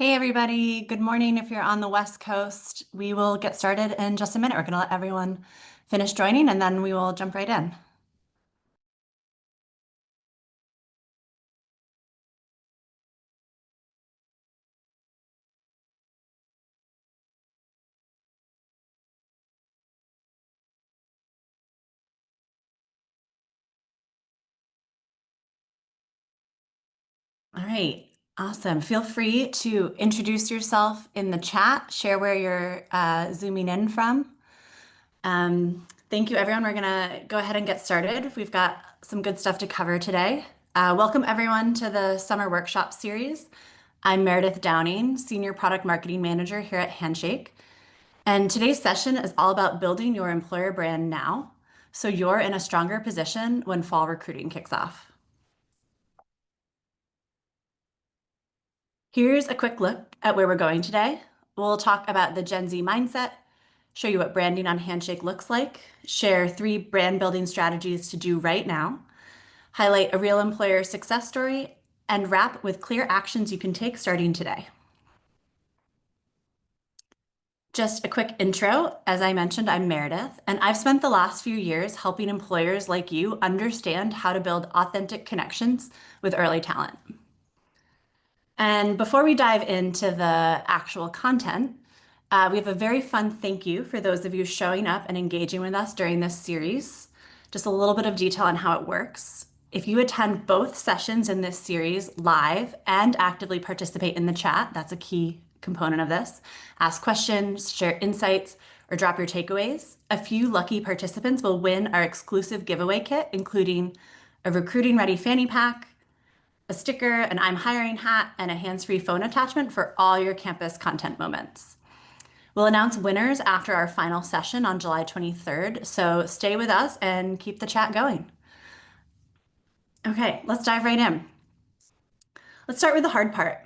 Hey everybody, good morning if you're on the West Coast. We will get started in just a minute. We're going to let everyone finish joining and then we will jump right in. All right, awesome. Feel free to introduce yourself in the chat, share where you're zooming in from. Thank you, everyone. We're going to go ahead and get started. We've got some good stuff to cover today. Welcome, everyone, to the Summer Workshop Series. I'm Meredith Downing, Senior Product Marketing Manager here at Handshake. And today's session is all about building your employer brand now, so you're in a stronger position when fall recruiting kicks off. Here's a quick look at where we're going today. We'll talk about the Gen Z mindset, show you what branding on Handshake looks like, share 3 brand building strategies to do right now, highlight a real employer success story, and wrap with clear actions you can take starting today. Just a quick intro. As I mentioned, I'm Meredith, and I've spent the last few years helping employers like you understand how to build authentic connections with early talent. And before we dive into the actual content, we have a very fun thank you for those of you showing up and engaging with us during this series. Just a little bit of detail on how it works. If you attend both sessions in this series live and actively participate in the chat, that's a key component of this. Ask questions, share insights, or drop your takeaways. A few lucky participants will win our exclusive giveaway kit, including a recruiting ready fanny pack, a sticker, an I'm hiring hat, and a hands-free phone attachment for all your campus content moments. We'll announce winners after our final session on July 23rd, so stay with us and keep the chat going. Okay, let's dive right in. Let's start with the hard part.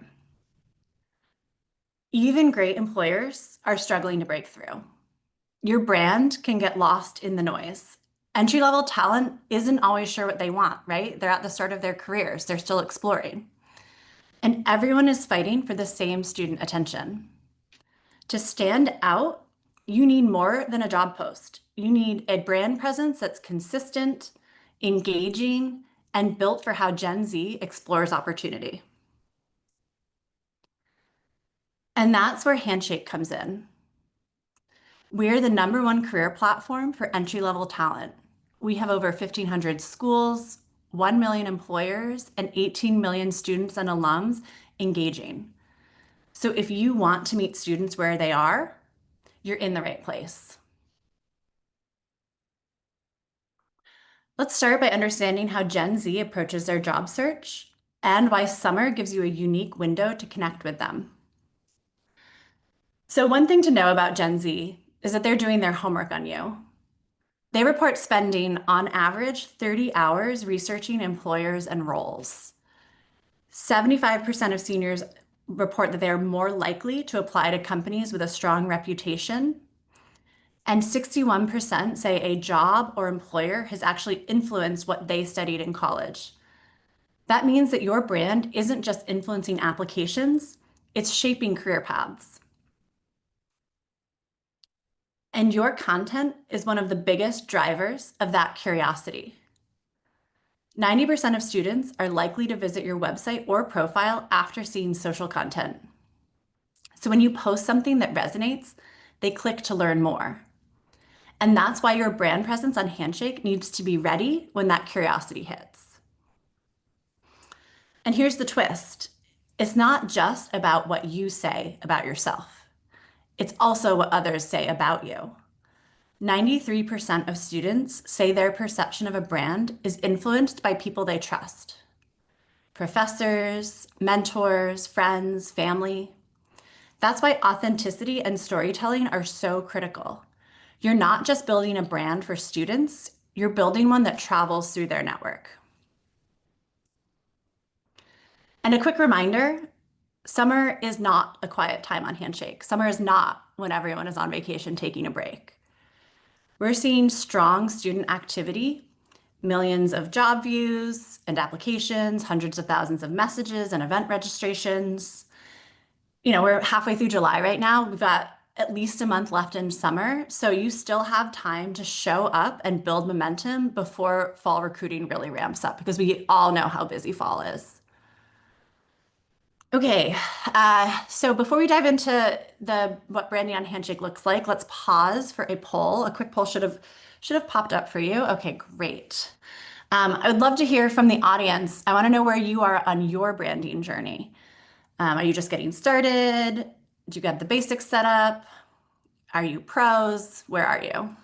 Even great employers are struggling to break through. Your brand can get lost in the noise. Entry-level talent isn't always sure what they want, right? They're at the start of their careers, they're still exploring. And everyone is fighting for the same student attention. To stand out, you need more than a job post. You need a brand presence that's consistent, engaging, and built for how Gen Z explores opportunity. And that's where Handshake comes in. We're the #1 career platform for entry-level talent. We have over 1,500 schools, 1 million employers, and 18 million students and alums engaging. So if you want to meet students where they are, you're in the right place. Let's start by understanding how Gen Z approaches their job search and why summer gives you a unique window to connect with them. So one thing to know about Gen Z is that they're doing their homework on you. They report spending, on average, 30 hours researching employers and roles. 75% of seniors report that they're more likely to apply to companies with a strong reputation. And 61% say a job or employer has actually influenced what they studied in college. That means that your brand isn't just influencing applications, it's shaping career paths. And your content is one of the biggest drivers of that curiosity. 90% of students are likely to visit your website or profile after seeing social content. So when you post something that resonates, they click to learn more. And that's why your brand presence on Handshake needs to be ready when that curiosity hits. And here's the twist. It's not just about what you say about yourself. It's also what others say about you. 93% of students say their perception of a brand is influenced by people they trust. Professors, mentors, friends, family. That's why authenticity and storytelling are so critical. You're not just building a brand for students, you're building one that travels through their network. And a quick reminder, summer is not a quiet time on Handshake. Summer is not when everyone is on vacation taking a break. We're seeing strong student activity, millions of job views and applications, hundreds of thousands of messages and event registrations. We're halfway through July right now. We've got at least a month left in summer. So you still have time to show up and build momentum before fall recruiting really ramps up because we all know how busy fall is. Okay, so before we dive into the what branding on Handshake looks like, let's pause for a poll. A quick poll should have popped up for you. Okay, great. I would love to hear from the audience. I want to know where you are on your branding journey. Are you just getting started? Do you got the basics set up? Are you pros? Where are you?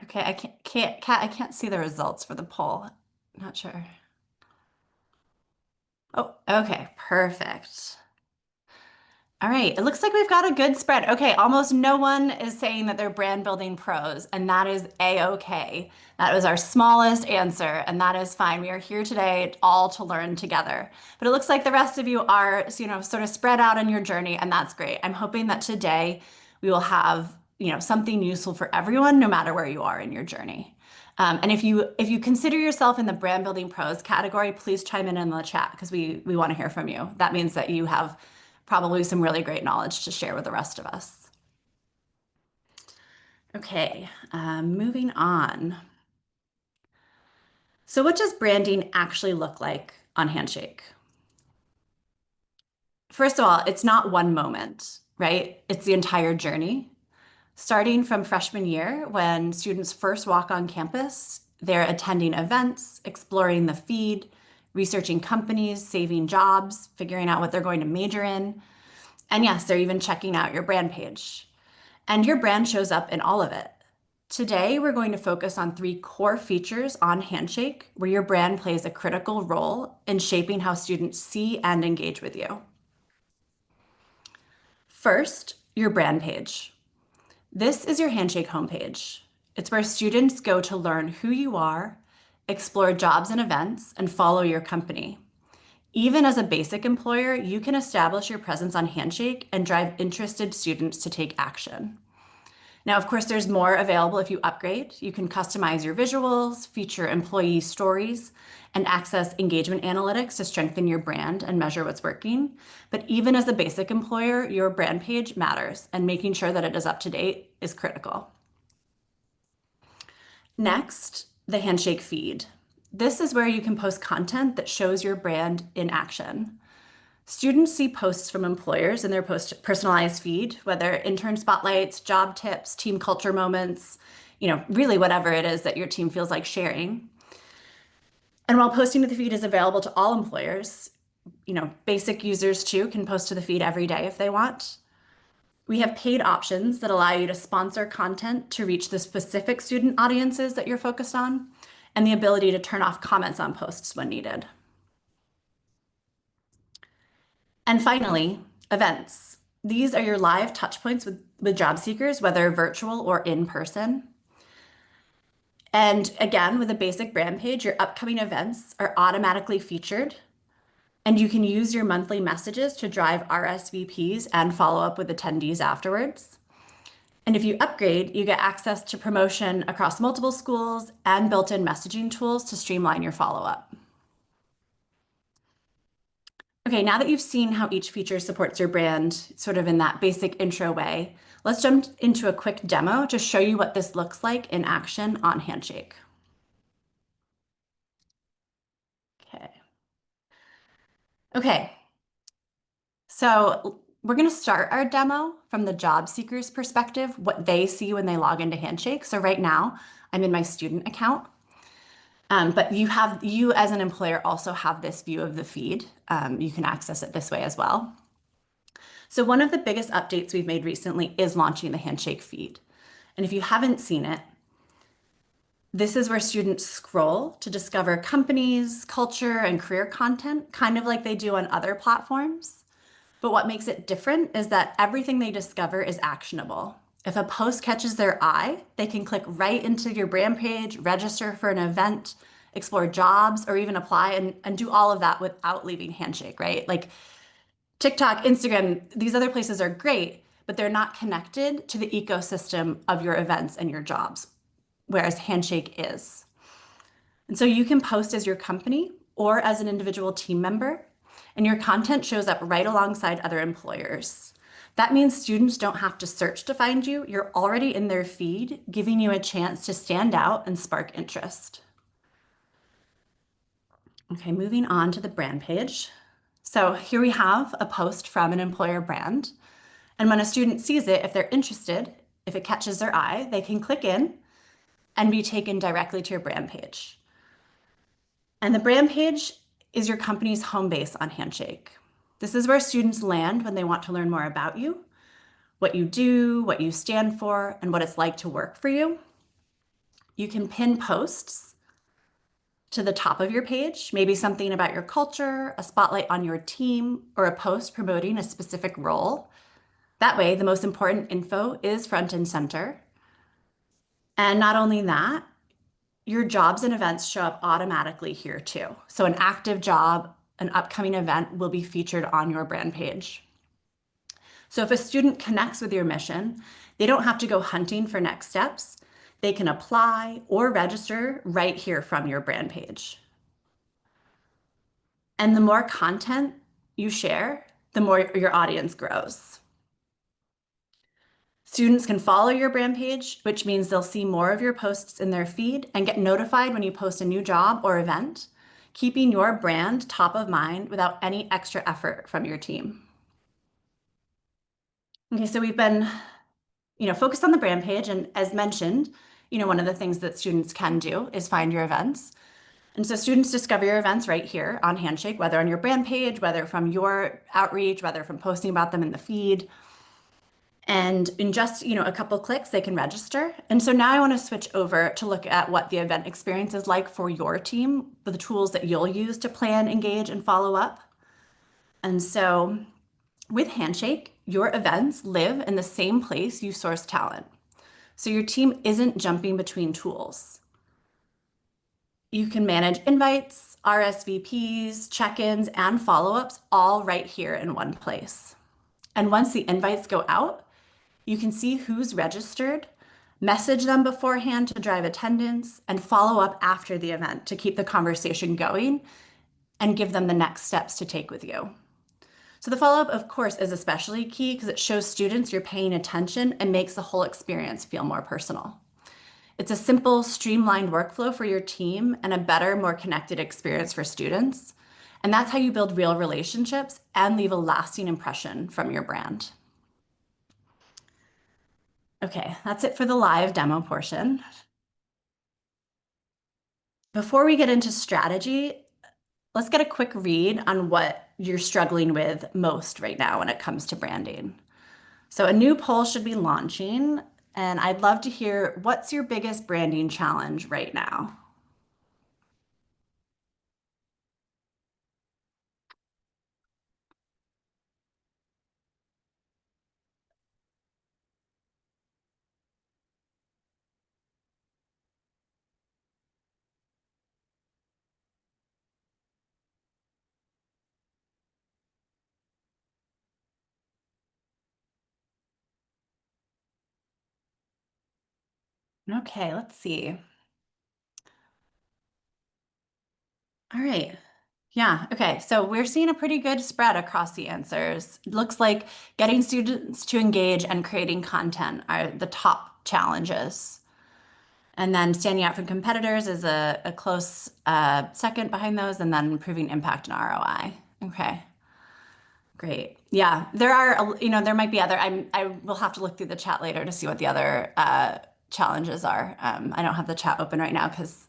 Okay, I can't see the results for the poll. Not sure. Oh, okay, perfect. All right, it looks like we've got a good spread. Okay, almost no one is saying that they're brand building pros, and that is a-okay. That was our smallest answer, and that is fine. We are here today all to learn together. But it looks like the rest of you are, sort of spread out on your journey, and that's great. I'm hoping that today we will have, something useful for everyone, no matter where you are in your journey. And if you consider yourself in the brand building pros category, please chime in the chat because we want to hear from you. That means that you have probably some really great knowledge to share with the rest of us. Okay, moving on. So, what does branding actually look like on Handshake? First of all, it's not one moment, right? It's the entire journey. Starting from freshman year, when students first walk on campus, they're attending events, exploring the feed, researching companies, saving jobs, figuring out what they're going to major in. And yes, they're even checking out your brand page. And your brand shows up in all of it. Today, we're going to focus on three core features on Handshake, where your brand plays a critical role in shaping how students see and engage with you. First, your brand page. This is your Handshake homepage. It's where students go to learn who you are, explore jobs and events, and follow your company. Even as a basic employer, you can establish your presence on Handshake and drive interested students to take action. Now, of course, there's more available if you upgrade. You can customize your visuals, feature employee stories, and access engagement analytics to strengthen your brand and measure what's working. But even as a basic employer, your brand page matters, and making sure that it is up to date is critical. Next, the Handshake feed. This is where you can post content that shows your brand in action. Students see posts from employers in their personalized feed, whether intern spotlights, job tips, team culture moments, really whatever it is that your team feels like sharing. And while posting to the feed is available to all employers, basic users too can post to the feed every day if they want. We have paid options that allow you to sponsor content to reach the specific student audiences that you're focused on, and the ability to turn off comments on posts when needed. And finally, events. These are your live touch points with job seekers, whether virtual or in person. And again, with a basic brand page, your upcoming events are automatically featured, and you can use your monthly messages to drive RSVPs and follow up with attendees afterwards. And if you upgrade, you get access to promotion across multiple schools and built-in messaging tools to streamline your follow-up. Okay, now that you've seen how each feature supports your brand, sort of in that basic intro way, let's jump into a quick demo to show you what this looks like in action on Handshake. Okay. Okay, so we're going to start our demo from the job seeker's perspective, what they see when they log into Handshake. So right now, I'm in my student account. But you as an employer also have this view of the feed. You can access it this way as well. So one of the biggest updates we've made recently is launching the Handshake feed. And if you haven't seen it, this is where students scroll to discover companies, culture, and career content, kind of like they do on other platforms. But what makes it different is that everything they discover is actionable. If a post catches their eye, they can click right into your brand page, register for an event, explore jobs, or even apply and do all of that without leaving Handshake, right? Like TikTok, Instagram, these other places are great, but they're not connected to the ecosystem of your events and your jobs, whereas Handshake is. And so you can post as your company or as an individual team member, and your content shows up right alongside other employers. That means students don't have to search to find you. You're already in their feed, giving you a chance to stand out and spark interest. Okay, moving on to the brand page. So here we have a post from an employer brand. And when a student sees it, if they're interested, if it catches their eye, they can click in and be taken directly to your brand page. And the brand page is your company's home base on Handshake. This is where students land when they want to learn more about you, what you do, what you stand for, and what it's like to work for you. You can pin posts to the top of your page, maybe something about your culture, a spotlight on your team, or a post promoting a specific role. That way, the most important info is front and center. And not only that, your jobs and events show up automatically here too. So an active job, an upcoming event will be featured on your brand page. So if a student connects with your mission, they don't have to go hunting for next steps. They can apply or register right here from your brand page. And the more content you share, the more your audience grows. Students can follow your brand page, which means they'll see more of your posts in their feed and get notified when you post a new job or event, keeping your brand top of mind without any extra effort from your team. Okay, so we've been, focused on the brand page, and as mentioned, one of the things that students can do is find your events. And so students discover your events right here on Handshake, whether on your brand page, whether from your outreach, whether from posting about them in the feed. And in just, a couple clicks, they can register. And so now I want to switch over to look at what the event experience is like for your team, the tools that you'll use to plan, engage, and follow up. And so with Handshake, your events live in the same place you source talent. So your team isn't jumping between tools. You can manage invites, RSVPs, check-ins, and follow-ups all right here in one place. And once the invites go out, you can see who's registered, message them beforehand to drive attendance, and follow up after the event to keep the conversation going and give them the next steps to take with you. So the follow-up, of course, is especially key because it shows students you're paying attention and makes the whole experience feel more personal. It's a simple, streamlined workflow for your team and a better, more connected experience for students. And that's how you build real relationships and leave a lasting impression from your brand. Okay, that's it for the live demo portion. Before we get into strategy, let's get a quick read on what you're struggling with most right now when it comes to branding. So a new poll should be launching, and I'd love to hear what's your biggest branding challenge right now? Okay, let's see. All right. Yeah, okay. So we're seeing a pretty good spread across the answers. It looks like getting students to engage and creating content are the top challenges. And then standing out from competitors is a close second behind those, and then improving impact and ROI. Okay, great. Yeah, there are, there might be other, I will have to look through the chat later to see what the other challenges are. I don't have the chat open right now because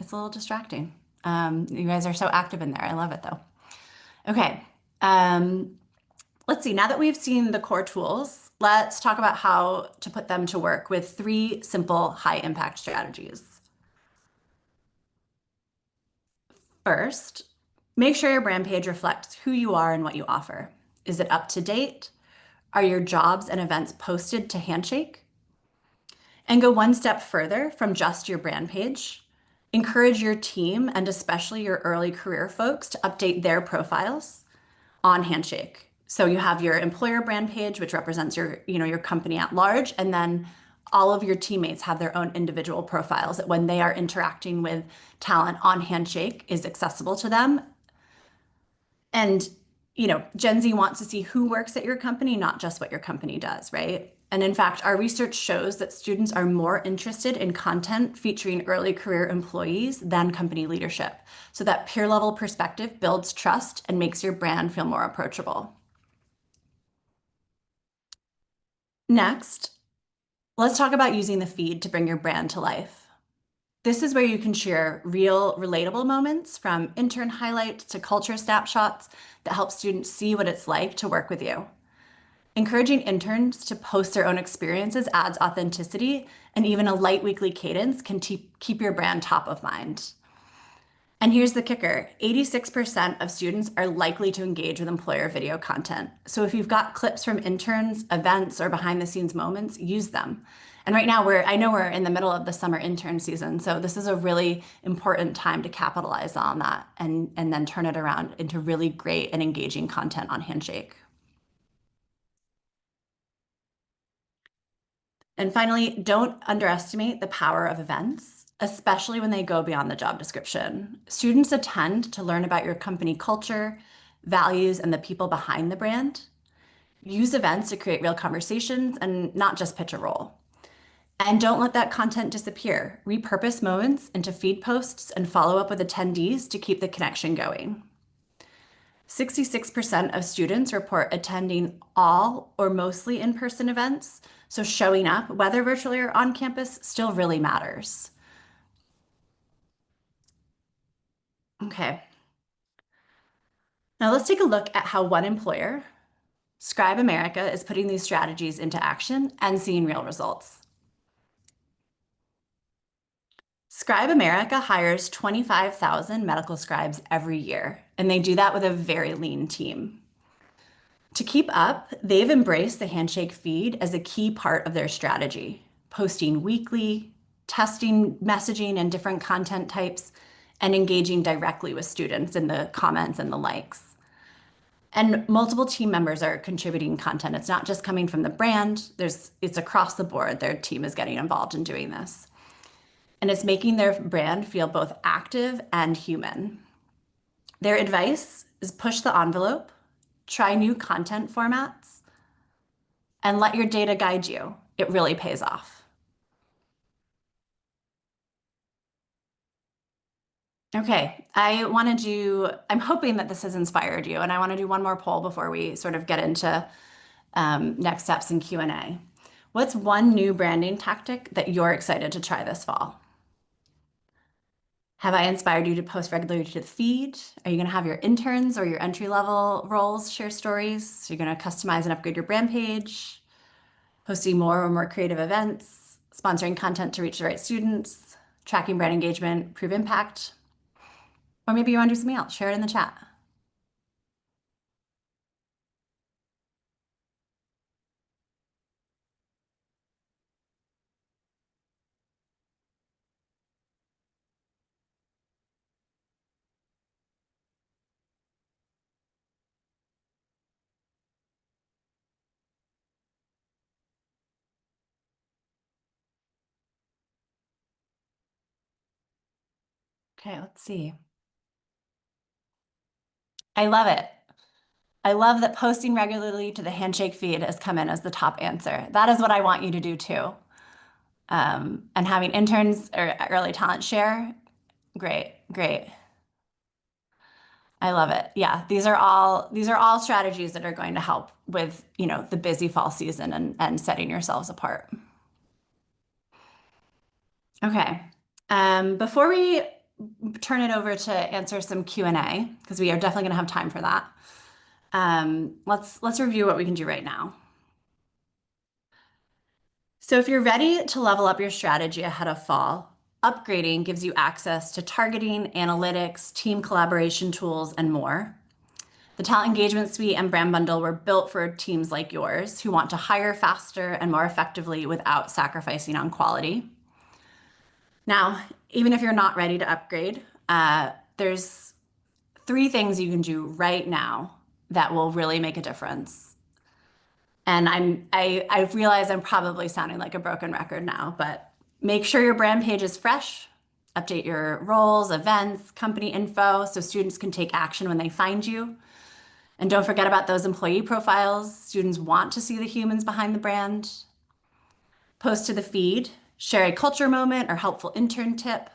it's a little distracting. You guys are so active in there. I love it though. Okay. Let's see. Now that we've seen the core tools, let's talk about how to put them to work with three simple high impact strategies. First, make sure your brand page reflects who you are and what you offer. Is it up to date? Are your jobs and events posted to Handshake? And go one step further from just your brand page. Encourage your team and especially your early career folks to update their profiles on Handshake. So you have your employer brand page, which represents your company at large, and then all of your teammates have their own individual profiles that when they are interacting with talent on Handshake is accessible to them. And Gen Z wants to see who works at your company, not just what your company does, right? And in fact, our research shows that students are more interested in content featuring early career employees than company leadership. So that peer level perspective builds trust and makes your brand feel more approachable. Next, let's talk about using the feed to bring your brand to life. This is where you can share real, relatable moments from intern highlights to culture snapshots that help students see what it's like to work with you. Encouraging interns to post their own experiences adds authenticity, and even a light weekly cadence can keep your brand top of mind. And here's the kicker, 86% of students are likely to engage with employer video content. So if you've got clips from interns, events, or behind the scenes moments, use them. And right now I know we're in the middle of the summer intern season, so this is a really important time to capitalize on that and then turn it around into really great and engaging content on Handshake. And finally, don't underestimate the power of events, especially when they go beyond the job description. Students attend to learn about your company culture, values, and the people behind the brand. Use events to create real conversations and not just pitch a role. And don't let that content disappear. Repurpose moments into feed posts and follow up with attendees to keep the connection going. 66% of students report attending all or mostly in-person events, so showing up, whether virtually or on campus, still really matters. Okay, now let's take a look at how one employer, Scribe America, is putting these strategies into action and seeing real results. Scribe America hires 25,000 medical scribes every year, and they do that with a very lean team. To keep up, they've embraced the Handshake feed as a key part of their strategy, posting weekly, testing messaging and different content types, and engaging directly with students in the comments and the likes. And multiple team members are contributing content. It's not just coming from the brand, it's across the board. Their team is getting involved in doing this. And it's making their brand feel both active and human. Their advice is push the envelope, try new content formats, and let your data guide you. It really pays off. Okay, I'm hoping that this has inspired you, and I want to do one more poll before we sort of get into next steps in Q&A. What's one new branding tactic that you're excited to try this fall? Have I inspired you to post regularly to the feed? Are you going to have your interns or your entry-level roles share stories? Are you going to customize and upgrade your brand page? Hosting more or more creative events? Sponsoring content to reach the right students? Tracking brand engagement, prove impact? Or maybe you want to do something else. Share it in the chat. Okay, let's see. I love it. I love that posting regularly to the Handshake feed has come in as the top answer. That is what I want you to do too. And having interns or early talent share, great, great. I love it. Yeah, these are all strategies that are going to help with, the busy fall season and setting yourselves apart. Okay. Before we turn it over to answer some Q&A, because we are definitely going to have time for that, let's review what we can do right now. So if you're ready to level up your strategy ahead of fall, upgrading gives you access to targeting, analytics, team collaboration tools, and more. The Talent Engagement Suite and Brand Bundle were built for teams like yours who want to hire faster and more effectively without sacrificing on quality. Now, even if you're not ready to upgrade, there's three things you can do right now that will really make a difference. And I realize I'm probably sounding like a broken record now, but make sure your brand page is fresh. Update your roles, events, company info so students can take action when they find you. And don't forget about those employee profiles. Students want to see the humans behind the brand. Post to the feed, share a culture moment or helpful intern tip.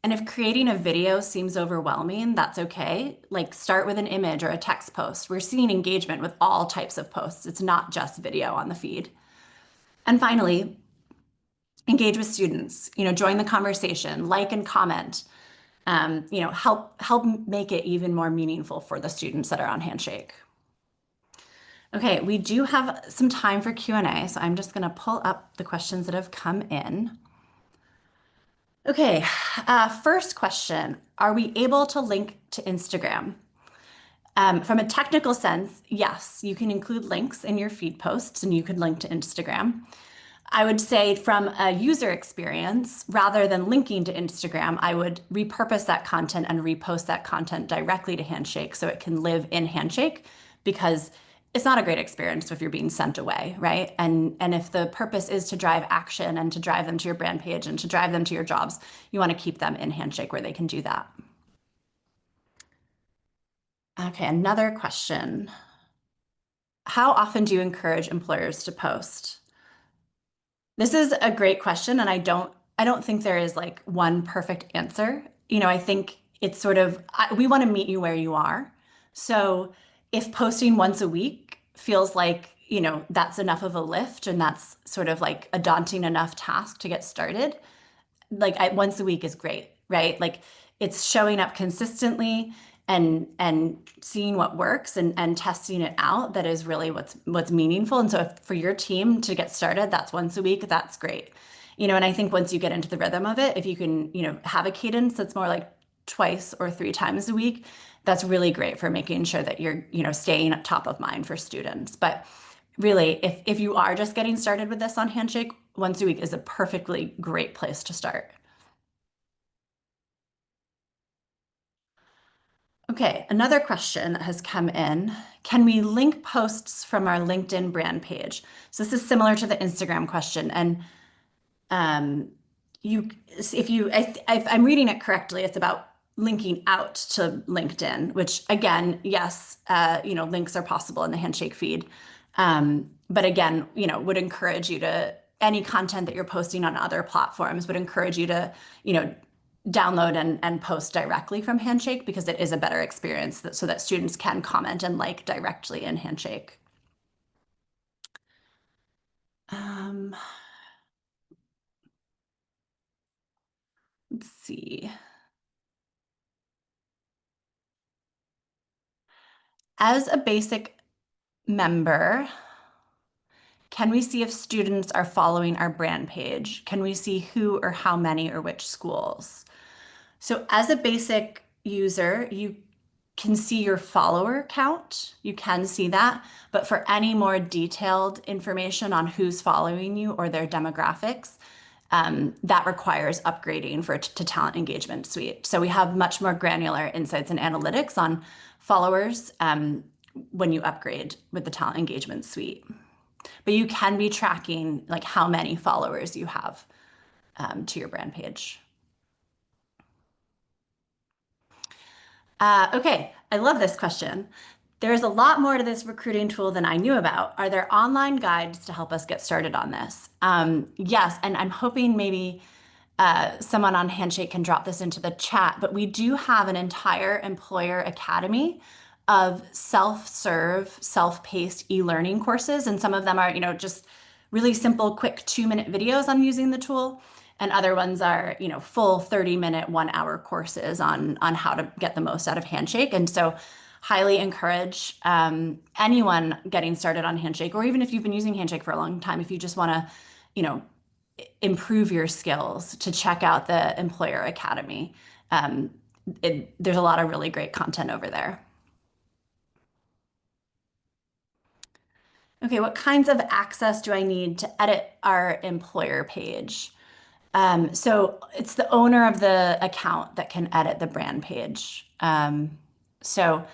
And if creating a video seems overwhelming, that's okay. Like start with an image or a text post. We're seeing engagement with all types of posts. It's not just video on the feed. And finally, engage with students. Join the conversation, like and comment. Help make it even more meaningful for the students that are on Handshake. Okay, we do have some time for Q&A, so I'm just going to pull up the questions that have come in. Okay, first question, are we able to link to Instagram? From a technical sense, yes, you can include links in your feed posts and you could link to Instagram. I would say from a user experience, rather than linking to Instagram, I would repurpose that content and repost that content directly to Handshake so it can live in Handshake because it's not a great experience if you're being sent away, right? And if the purpose is to drive action and to drive them to your brand page and to drive them to your jobs, you want to keep them in Handshake where they can do that. Okay, another question. How often do you encourage employers to post? This is a great question, and I don't think there is like one perfect answer. I think it's sort of we want to meet you where you are. So if posting once a week feels like, that's enough of a lift and that's sort of like a daunting enough task to get started, like once a week is great, right? Like it's showing up consistently and seeing what works and testing it out that is really what's meaningful. And so if for your team to get started, that's once a week, that's great. And I think once you get into the rhythm of it, if you can, have a cadence that's more like twice or three times a week, that's really great for making sure that you're, staying top of mind for students. But really, if you are just getting started with this on Handshake, once a week is a perfectly great place to start. Okay, another question that has come in. Can we link posts from our LinkedIn brand page? So this is similar to the Instagram question. And um, you, if you, if I'm reading it correctly, it's about linking out to LinkedIn, which again, yes, links are possible in the Handshake feed. But again, would encourage you to, any content that you're posting on other platforms would encourage you to, download and post directly from Handshake because it is a better experience so that students can comment and like directly in Handshake. Um, let's see. As a basic member, can we see if students are following our brand page? Can we see who or how many or which schools? So as a basic user, you can see your follower count. You can see that. But for any more detailed information on who's following you or their demographics, that requires upgrading to Talent Engagement Suite. So we have much more granular insights and analytics on followers when you upgrade with the Talent Engagement Suite. But you can be tracking like how many followers you have to your brand page. Okay, I love this question. There's a lot more to this recruiting tool than I knew about. Are there online guides to help us get started on this? Yes, and I'm hoping maybe someone on Handshake can drop this into the chat, but we do have an entire employer academy of self-serve, self-paced e-learning courses, and some of them are, just really simple, quick 2-minute videos on using the tool, and other ones are, full 30-minute, 1-hour courses on how to get the most out of Handshake. And so highly encourage anyone getting started on Handshake, or even if you've been using Handshake for a long time, if you just want to, improve your skills, to check out the Employer Academy. There's a lot of really great content over there. Okay, what kinds of access do I need to edit our employer page? So it's the owner of the account that can edit the brand page. So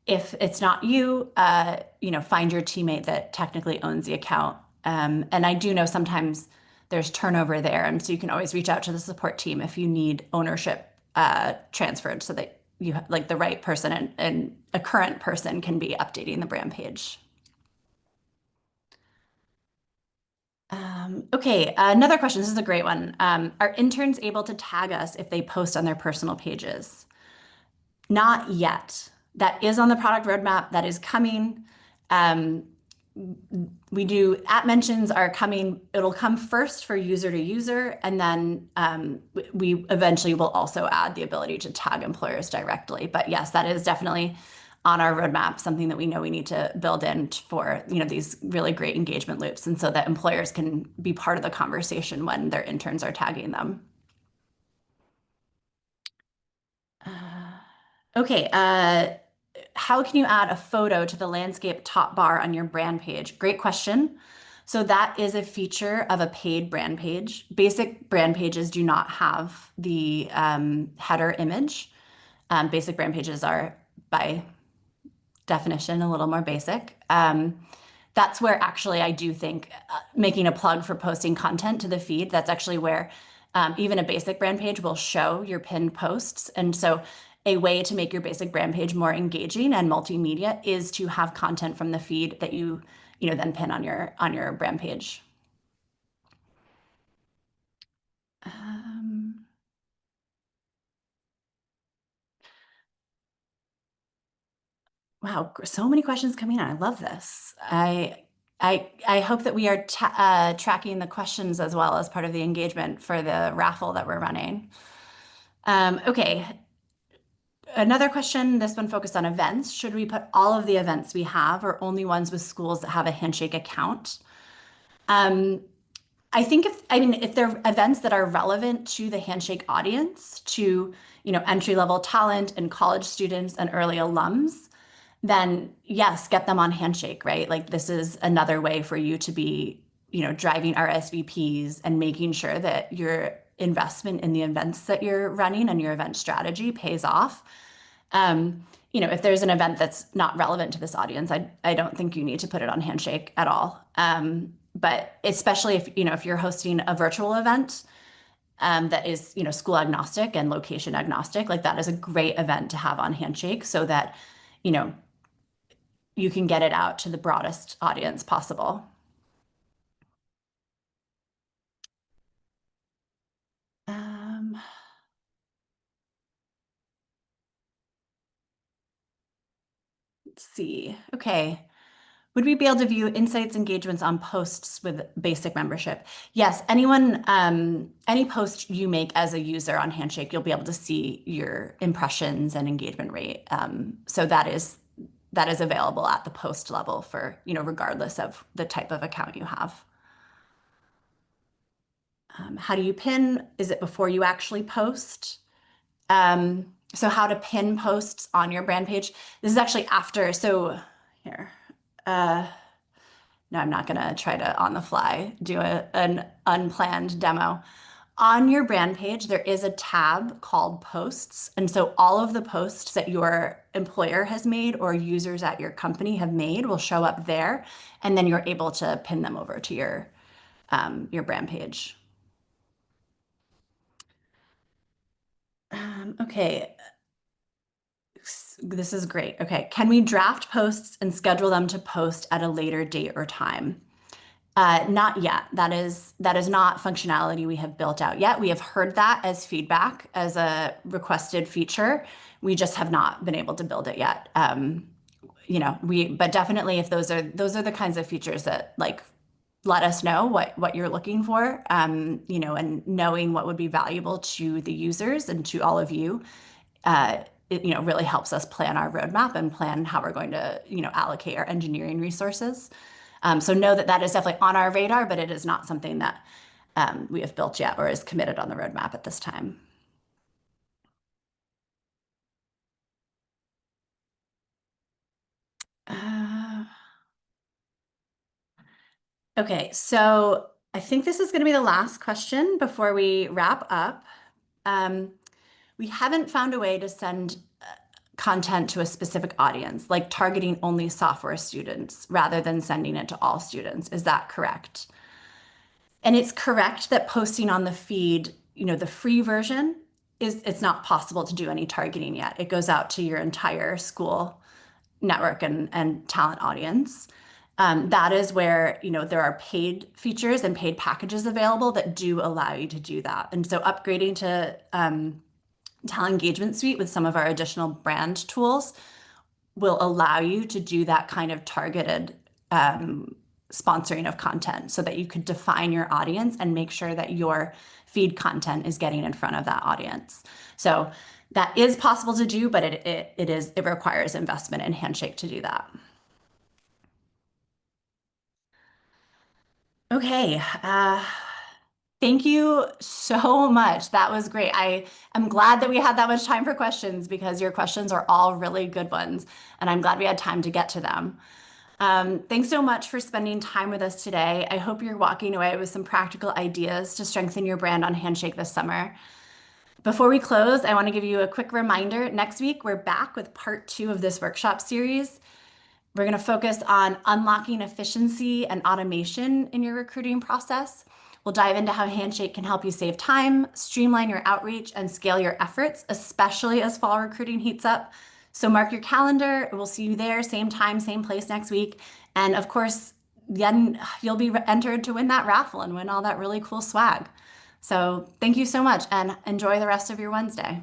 if it's not you, find your teammate that technically owns the account. And I do know sometimes there's turnover there, and so you can always reach out to the support team if you need ownership transferred, so that like the right person and a current person can be updating the brand page. Okay, another question. This is a great one. Are interns able to tag us if they post on their personal pages? Not yet. That is on the product roadmap. That is coming. Um, we do at mentions are coming. It'll come first for user to user, and then we eventually will also add the ability to tag employers directly. But yes, that is definitely on our roadmap, something that we know we need to build in for, these really great engagement loops, and so that employers can be part of the conversation when their interns are tagging them. Okay, how can you add a photo to the landscape top bar on your brand page? Great question. So that is a feature of a paid brand page. Basic brand pages do not have the header image. Basic brand pages are, by definition, a little more basic. That's where actually I do think making a plug for posting content to the feed, that's actually where even a basic brand page will show your pinned posts. And so a way to make your basic brand page more engaging and multimedia is to have content from the feed that you then pin on your brand page. Um, wow, so many questions coming in. I love this. I hope that we are tracking the questions as well as part of the engagement for the raffle that we're running. Okay, another question, this one focused on events. Should we put all of the events we have or only ones with schools that have a Handshake account? Um, I mean, if they're events that are relevant to the Handshake audience, to, entry-level talent and college students and early alums, then yes, get them on Handshake, right? Like this is another way for you to be, driving RSVPs and making sure that your investment in the events that you're running and your event strategy pays off. If there's an event that's not relevant to this audience, I don't think you need to put it on Handshake at all. But especially if you're hosting a virtual event that is, school agnostic and location agnostic, like that is a great event to have on Handshake so that, you know, you can get it out to the broadest audience possible. Um, let's see. Okay. Would we be able to view insights engagements on posts with basic membership? Yes, any post you make as a user on Handshake, you'll be able to see your impressions and engagement rate. So that is available at the post level for, regardless of the type of account you have. How do you pin? Is it before you actually post? So how to pin posts on your brand page. This is actually after. So here. Uh, no, I'm not going to try to on the fly do an unplanned demo. On your brand page, there is a tab called posts. And so all of the posts that your employer has made or users at your company have made will show up there. And then you're able to pin them over to your brand page. Okay, this is great. Okay, can we draft posts and schedule them to post at a later date or time? Not yet. That is not functionality we have built out yet. We have heard that as feedback, as a requested feature. We just have not been able to build it yet. But definitely if those are the kinds of features that like let us know what you're looking for, and knowing what would be valuable to the users and to all of you, it, really helps us plan our roadmap and plan how we're going to, allocate our engineering resources. So know that that is definitely on our radar, but it is not something that we have built yet or is committed on the roadmap at this time. Uh, Okay, so I think this is going to be the last question before we wrap up. Um, we haven't found a way to send content to a specific audience, like targeting only software students rather than sending it to all students. Is that correct? And it's correct that posting on the feed, the free version it's not possible to do any targeting yet. It goes out to your entire school network and talent audience. That is where, there are paid features and paid packages available that do allow you to do that. And so upgrading to Talent Engagement Suite with some of our additional brand tools will allow you to do that kind of targeted sponsoring of content so that you could define your audience and make sure that your feed content is getting in front of that audience. So that is possible to do, but it requires investment in Handshake to do that. Okay. Thank you so much. That was great. I am glad that we had that much time for questions because your questions are all really good ones, and I'm glad we had time to get to them. Thanks so much for spending time with us today. I hope you're walking away with some practical ideas to strengthen your brand on Handshake this summer. Before we close, I want to give you a quick reminder. Next week, we're back with part two of this workshop series. We're going to focus on unlocking efficiency and automation in your recruiting process. We'll dive into how Handshake can help you save time, streamline your outreach, and scale your efforts, especially as fall recruiting heats up. So mark your calendar. We'll see you there, same time, same place next week. And of course, then you'll be entered to win that raffle and win all that really cool swag. So thank you so much and enjoy the rest of your Wednesday.